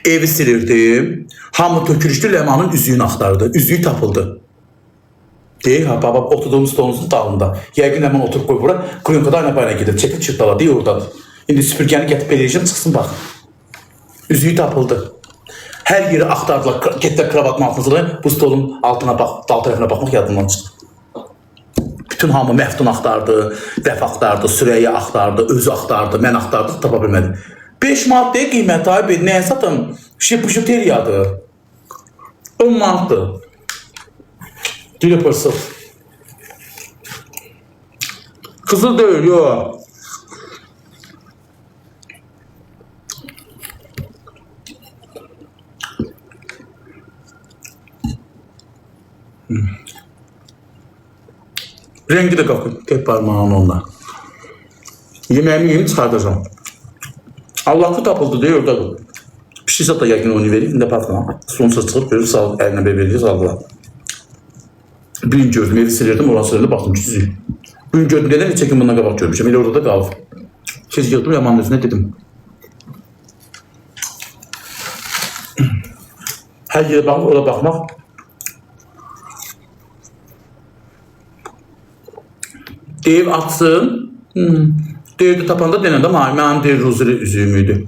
Evi silirdim. Hamı tökülüşdü, Ləmanın üzüyünü axtardı. Üzüyü tapıldı. Deyir, ha, baba, oturduğumuz stolunuzun dalında. Yəqin Ləman oturub qoy bura, klinikada ayna bayına gedir. Çəkib çırtdala, deyir oradadır. İndi süpürgəni gətirib eləyəcəm, çıxsın bax. Üzüyü tapıldı. Hər yeri axtardılar, getdilər kravatın altına, bu stolun altına bax, dal tərəfinə baxmaq yadından çıxdı. Bütün hamı Məftun axtardı, Rəf axtardı, Süreyya axtardı, özü axtardı, mən axtardı, tapa bilmədi. 5 manat deyə qiyməti abi, nəyə satın? Bijuteriyadır. 10 manatdır. Dili pırsız. Kızıl deyil, yox. Rengi de kalkın. Tek parmağın onunla. Yemeğimi yiyeyim çıkartacağım. Allah'ı tapıldı diyor orada. Bir şey sata yakın onu vereyim. Şimdi patron. Sonuçta çıkıp verir sağlık eline vereceğiz Allah'a. Bir gün gördüm evi silirdim. Oradan silirdim baktım çiziyor. Bir gün gördüm dedim çekim bundan kabak görmüşüm. Öyle orada da kaldı. Kez yıldım Yaman'ın üzerine dedim. Her yere bakıp orada bakmak. Ev atsın. Deyirdi tapanda denəndə mənim deyir Ruzeli üzüyümüydü.